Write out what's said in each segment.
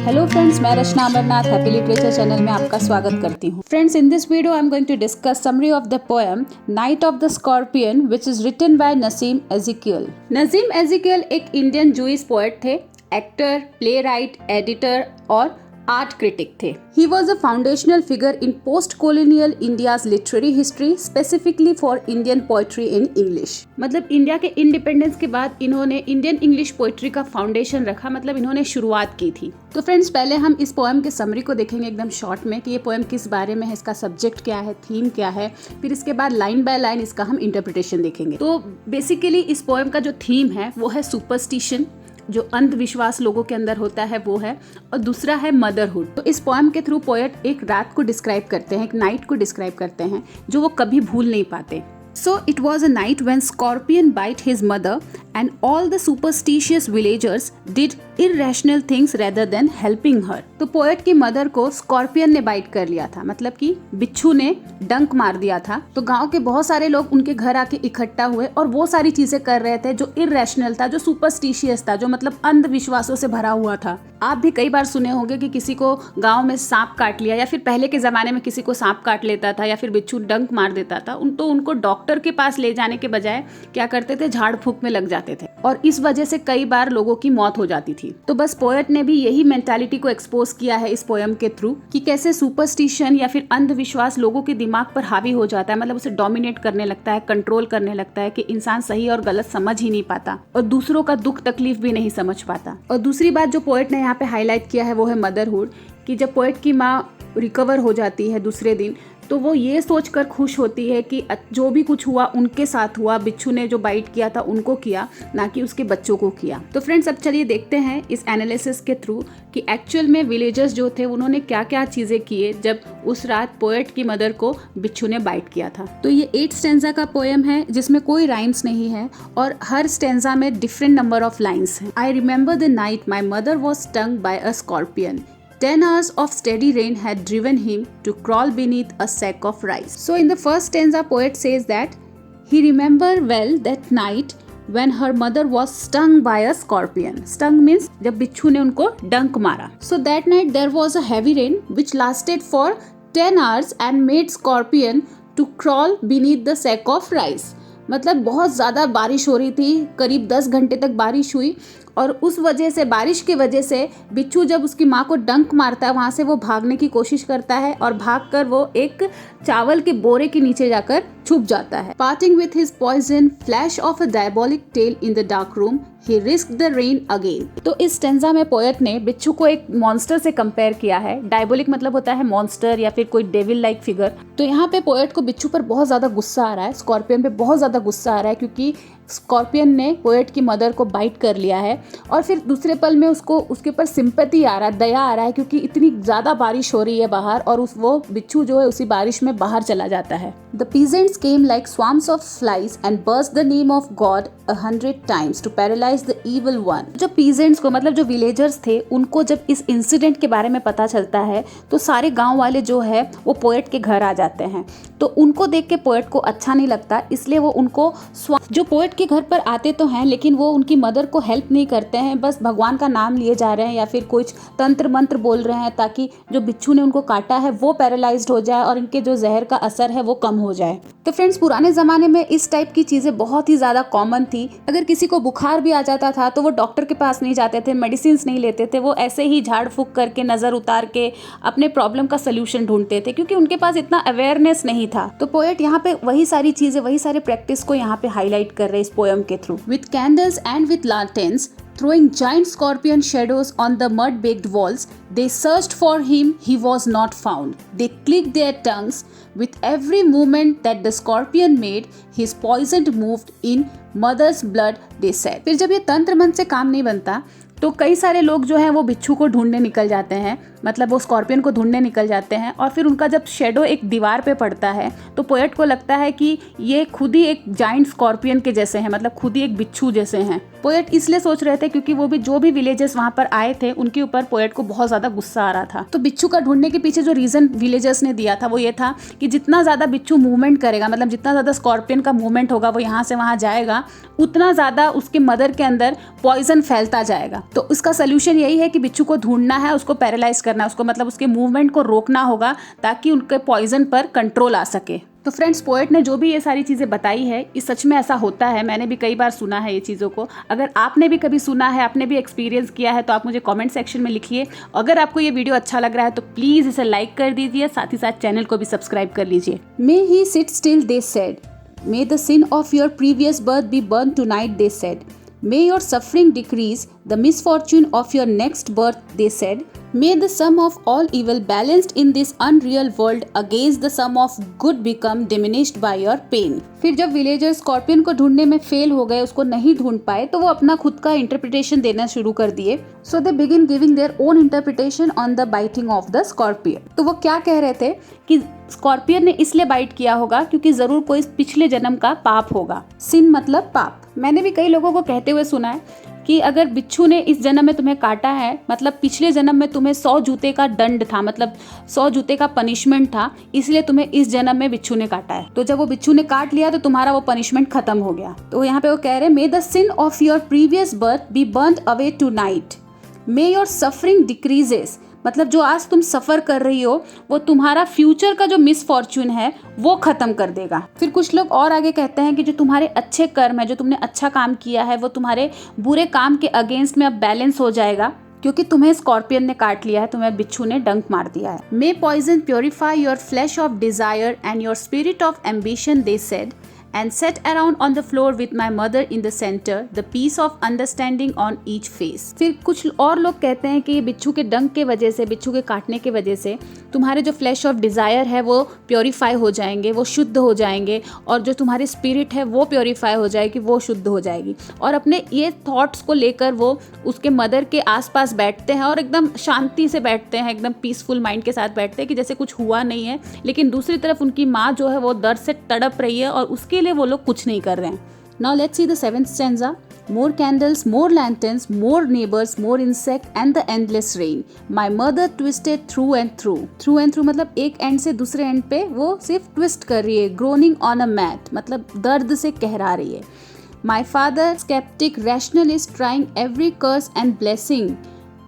Hello friends, मैं Rachna Amarnath happy literature channel में आपका स्वागत करती हूँ। Friends, in this video I am going to discuss summary of the poem night of the scorpion which is written by Nissim Ezekiel. Nissim Ezekiel एक Indian Jewish poet थे, actor, playwright, editor और art critic थे। He was a foundational figure in post-colonial India's literary history, specifically for Indian poetry in English. मतलब India के independence के बाद इन्होंने Indian English poetry का फाउंडेशन रखा, मतलब इन्होंने शुरुआत की थी। तो फ्रेंड्स, पहले हम इस पोएम के समरी को देखेंगे एकदम शॉर्ट में कि ये पोएम किस बारे में है, इसका सब्जेक्ट क्या है, थीम क्या है। फिर इसके बाद लाइन बाय लाइन इसका हम इंटरप्रिटेशन देखेंगे। तो बेसिकली इस पोएम का जो थीम है वो है सुपरस्टिशन, जो अंधविश्वास लोगों के अंदर होता है वो है, और दूसरा है मदरहुड। तो इस पोएम के थ्रू पोएट एक रात को डिस्क्राइब करते हैं, एक नाइट को डिस्क्राइब करते हैं जो वो कभी भूल नहीं पाते। So it was a night when Scorpion bit his mother and all the superstitious villagers did irrational things rather than helping her. तो पोएट की मदर को स्कॉर्पियन ने बाइट कर लिया था, मतलब कि बिच्छू ने डंक मार दिया था। तो गांव के बहुत सारे लोग उनके घर आके इकट्ठा हुए और वो सारी चीजें कर रहे थे जो इररेशनल था, जो सुपरस्टिशियस था, जो मतलब अंधविश्वासों से भरा हुआ था। आप भी कई बार सुने होंगे कि किसी को गांव में सांप काट लिया, या फिर पहले के जमाने में किसी को सांप काट लेता था या फिर बिच्छू डंक मार देता था, तो उनको डॉक्टर के पास ले जाने के बजाय क्या करते थे, झाड़ फूंक में लग जाते थे, और इस वजह से कई बार लोगों की मौत हो जाती थी। तो बस पोएट ने भी यही मेंटालिटी को एक्सपोज किया है इस पोएम के थ्रू कि कैसे सुपरस्टिशन या फिर अंधविश्वास लोगों के दिमाग पर हावी हो जाता है, मतलब उसे डोमिनेट करने लगता है, कंट्रोल करने लगता है कि इंसान सही और गलत समझ ही नहीं पाता और दूसरों का दुख तकलीफ भी नहीं समझ पाता। और दूसरी बात जो पोएट ने यहाँ पे हाईलाइट किया है वो है मदरहुड, कि जब पोएट की माँ रिकवर हो जाती है दूसरे दिन, तो वो ये सोचकर खुश होती है कि जो भी कुछ हुआ उनके साथ हुआ, बिच्छू ने जो बाइट किया था उनको किया, ना कि उसके बच्चों को किया। तो फ्रेंड्स, अब चलिए देखते हैं इस एनालिसिस के थ्रू कि एक्चुअल में विलेजर्स जो थे उन्होंने क्या क्या चीज़ें किए जब उस रात पोएट की मदर को बिच्छू ने बाइट किया था। तो ये 8 स्टेंजा का पोएम है जिसमें कोई राइम्स नहीं है और हर स्टेंजा में डिफरेंट नंबर ऑफ लाइन्स हैं। I remember the night my mother was stung by a scorpion. 10 hours of steady rain had driven him to crawl beneath a sack of rice. So in the first stanza, poet says that he remembered well that night when her mother was stung by a scorpion. Stung means जब बिच्छू ने उनको डंक मारा. So that night there was a heavy rain which lasted for 10 hours and made scorpion to crawl beneath the sack of rice. मतलब बहुत ज़्यादा बारिश हो रही थी, करीब 10 घंटे तक बारिश हुई, और उस वजह से, बारिश की वजह से बिच्छू जब उसकी माँ को डंक मारता है वहाँ से वो भागने की कोशिश करता है और भागकर वो एक चावल के बोरे के नीचे जाकर छुप जाता है। Parting with his poison flash of a diabolic tail in the dark room he risk the rain again. तो इस स्टेंजा में पोएट ने बिच्छू को एक मॉन्स्टर से कंपेयर किया है। डायबोलिक मतलब होता है मॉन्स्टर या फिर कोई डेविल लाइक फिगर। तो यहाँ पे पोएट को बिच्छू पर बहुत ज्यादा गुस्सा आ रहा है, स्कॉर्पियन पे बहुत ज्यादा गुस्सा आ रहा है, क्योंकि स्कॉर्पियन ने पोएट की मदर को बाइट कर लिया है। और फिर दूसरे पल में उसको उसके ऊपर सिंपैथी आ रहा है, दया आ रहा है, क्योंकि इतनी ज़्यादा बारिश हो रही है बाहर और वो बिच्छू जो है उसी बारिश में बाहर चला जाता है। The peasants came like swarms of flies and burst the name of God 100 times to paralyze the evil one. जो peasants को, मतलब जो विलेजर्स थे, उनको जब इस इंसिडेंट के बारे में पता चलता है तो सारे गांव वाले जो है वो पोएट के घर आ जाते हैं। तो उनको देख के पोएट को अच्छा नहीं लगता, इसलिए वो उनको जो पोएट के घर पर आते तो हैं लेकिन वो उनकी मदर को हेल्प नहीं करते हैं, बस भगवान का नाम लिए जा रहे हैं या फिर कुछ तंत्र मंत्र बोल रहे हैं ताकि जो बिच्छू ने उनको काटा है वो पैरालाइज्ड हो जाए और इनके जो जहर का असर है वो कम हो जाए। तो फ्रेंड्स, पुराने ज़माने में इस टाइप की चीज़ें बहुत ही ज़्यादा कॉमन थी। अगर किसी को बुखार भी आ जाता था तो वो डॉक्टर के पास नहीं जाते थे, मेडिसिन नहीं लेते थे, वो ऐसे ही झाड़ फूंक करके, नज़र उतार के अपने प्रॉब्लम का सोल्यूशन ढूंढते थे, क्योंकि उनके पास इतना अवेयरनेस नहीं था। तो पोएट यहाँ पे वही सारी चीज़ें, वही सारे प्रैक्टिस को यहाँ पे हाईलाइट कर रहे हैं इस पोएम के through. With candles and with lanterns throwing giant scorpion shadows on the mud-baked walls, they searched for him, he was not found. They clicked their tongues with every movement that the scorpion made, his poison moved in mother's blood, they said. फिर जब ये तंत्र मंत्र से काम नहीं बनता तो कई सारे लोग जो हैं वो बिच्छू को ढूंढने निकल जाते हैं, मतलब वो स्कॉर्पियन को ढूंढने निकल जाते हैं, और फिर उनका जब शेडो एक दीवार पे पड़ता है तो पोएट को लगता है कि ये खुद ही एक जाइंट स्कॉर्पियन के जैसे हैं, मतलब खुद ही एक बिच्छू जैसे हैं। पोएट इसलिए सोच रहे थे क्योंकि वो भी जो भी विलेजर्स वहाँ पर आए थे उनके ऊपर पोएट को बहुत ज़्यादा गुस्सा आ रहा था। तो बिच्छू का ढूंढने के पीछे जो रीज़न विलेजर्स ने दिया था वो ये था कि जितना ज़्यादा बिच्छू मूवमेंट करेगा, मतलब जितना ज़्यादा स्कॉर्पियन का मूवमेंट होगा, वो यहाँ से वहाँ जाएगा, उतना ज़्यादा उसके मदर के अंदर पॉइजन फैलता जाएगा। तो उसका सोल्यूशन यही है कि बिच्छू को ढूंढना है, उसको पैरालाइज करना है, उसको मतलब उसके मूवमेंट को रोकना होगा ताकि उनके पॉइजन पर कंट्रोल आ सके। तो फ्रेंड्स, पोएट ने जो भी ये सारी चीज़ें बताई है, ये सच में ऐसा होता है। मैंने भी कई बार सुना है ये चीज़ों को। अगर आपने भी कभी सुना है, आपने भी एक्सपीरियंस किया है, तो आप मुझे कमेंट सेक्शन में लिखिए। अगर आपको ये वीडियो अच्छा लग रहा है तो प्लीज़ इसे लाइक कर दीजिए, साथ ही साथ चैनल को भी सब्सक्राइब कर लीजिए। May he sit still, they said, may the sin of your previous birth be burn tonight, they said, may your suffering decrease the misfortune of your next birth, they said, may the sum of all evil balanced in this unreal world against the sum of good become diminished by your pain। फिर जब villager scorpion को ढूंढने में fail हो गए, उसको नहीं ढूंढ पाए, तो वो अपना खुद का इंटरप्रिटेशन देना शुरू कर दिए। So they begin giving their own interpretation on the biting of the scorpion. तो वो क्या कह रहे थे कि स्कॉर्पियन ने इसलिए बाइट किया होगा क्योंकि जरूर कोई पिछले जन्म का पाप होगा। सिन मतलब पाप। मैंने भी कई लोगों को कहते हुए सुना है कि अगर बिच्छू ने इस जन्म में तुम्हें काटा है, मतलब पिछले जन्म में तुम्हें 100 जूते का दंड था, मतलब 100 जूते का पनिशमेंट था, इसलिए तुम्हें इस जन्म में बिच्छू ने काटा है। तो जब वो बिच्छू ने काट लिया तो तुम्हारा वो पनिशमेंट खत्म हो गया। तो यहाँ पे वो कह रहे हैं, may the sin of your previous birth be burned away tonight, may your suffering decreases, मतलब जो आज तुम सफ़र कर रही हो वो तुम्हारा फ्यूचर का जो मिसफॉर्चून है वो ख़त्म कर देगा। फिर कुछ लोग और आगे कहते हैं कि जो तुम्हारे अच्छे कर्म है, जो तुमने अच्छा काम किया है, वो तुम्हारे बुरे काम के अगेंस्ट में अब बैलेंस हो जाएगा क्योंकि तुम्हें स्कॉर्पियन ने काट लिया है, तुम्हें बिच्छू ने डंक मार दिया है। May poison purify your flesh of desire and your spirit of ambition, they said, and sat around on the floor with my mother in the center, the piece of understanding on each face। फिर कुछ और लोग कहते हैं कि ये बिच्छू के डंक के वजह से, बिच्छू के काटने के वजह से तुम्हारे जो फ्लैश ऑफ डिज़ायर है वो प्योरीफाई हो जाएंगे, वो शुद्ध हो जाएंगे, और जो तुम्हारी स्पिरिट है वो प्योरीफाई हो जाएगी, वो शुद्ध हो जाएगी। और अपने ये थॉट्स को लेकर वो उसके मदर के आसपास बैठते हैं और एकदम शांति से बैठते हैं, एकदम पीसफुल माइंड के साथ बैठते हैं कि जैसे कुछ हुआ नहीं है। लेकिन दूसरी तरफ उनकी माँ जो है वो दर्द से तड़प रही है और उसके लिए वो लोग कुछ नहीं कर रहे हैं। Now let's see the 7th stanza. More candles, more lanterns, more neighbors, more insect and the endless rain. My mother twisted through and through. Through and through मतलब एक एंड से दूसरे एंड पे वो सिर्फ ट्विस्ट कर रही है। Groaning on a mat मतलब दर्द से कहरा रही है। My father, skeptic, rationalist, trying every curse and blessing,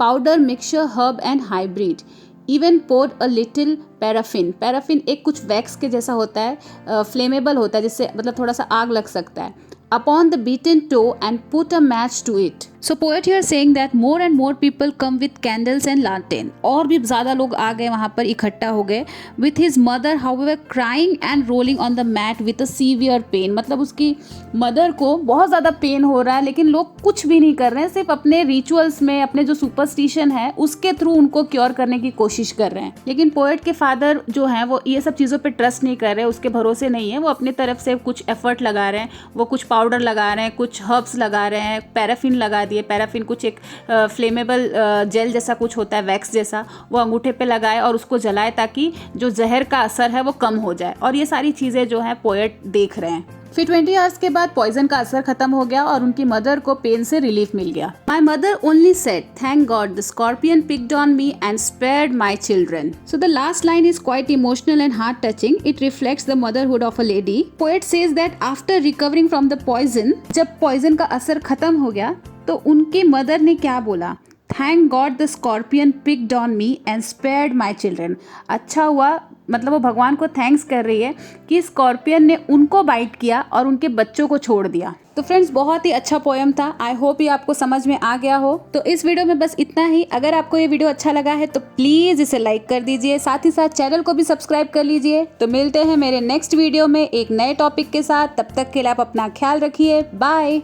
powder, mixture, herb and hybrid. Even poured a little paraffin. Paraffin एक कुछ वैक्स के जैसा होता है, फ्लेमेबल होता है, जिससे मतलब थोड़ा सा आग लग सकता है। Upon the beaten toe and put a match to it. So poet here saying that more and more people come with candles and lantern. और भी ज़्यादा लोग आ गए वहाँ पर, इकट्ठा हो गए। With his mother, however, crying and rolling on the mat with a severe pain. मतलब उसकी मदर को बहुत ज़्यादा पेन हो रहा है, लेकिन लोग कुछ भी नहीं कर रहे हैं, सिर्फ अपने रिचुअल्स में, अपने जो सुपरस्टिशन है उसके थ्रू उनको क्योर करने की कोशिश कर रहे हैं। लेकिन पोएट के फादर जो हैं वो ये सब चीज़ों पे ट्रस्ट नहीं कर रहे, उसके भरोसे नहीं है। वो अपनी तरफ से कुछ एफर्ट लगा रहे हैं, वो कुछ पाउडर लगा रहे हैं, कुछ हर्ब्स लगा रहे हैं, पैराफिन लगा दिए। पैराफिन कुछ एक फ्लेमेबल जेल जैसा कुछ होता है, वैक्स जैसा, वो अंगूठे पे लगाए और उसको जलाए ताकि जो जहर का असर है वो कम हो जाए। और ये सारी चीज़ें जो है पोएट देख रहे हैं। फिर 20 आवर्स के बाद पॉइजन का असर खत्म हो गया और उनकी मदर को पेन से रिलीफ मिल गया। My mother only said, thank God the scorpion picked on me and spared my children. So the last line is quite emotional and heart touching. It reflects the motherhood of a lady. Poet says that after recovering from the poison, जब poison का असर खत्म हो गया तो उनकी mother ने क्या बोला? Thank God the scorpion picked on me and spared my children. अच्छा हुआ, मतलब वो भगवान को थैंक्स कर रही है कि स्कॉर्पियन ने उनको बाइट किया और उनके बच्चों को छोड़ दिया। तो फ्रेंड्स, बहुत ही अच्छा पोएम था। आई होप ये आपको समझ में आ गया हो। तो इस वीडियो में बस इतना ही। अगर आपको ये वीडियो अच्छा लगा है तो प्लीज़ इसे लाइक कर दीजिए, साथ ही साथ चैनल को भी सब्सक्राइब कर लीजिए। तो मिलते हैं मेरे नेक्स्ट वीडियो में एक नए टॉपिक के साथ। तब तक के लिए आप अपना ख्याल रखिए। बाय।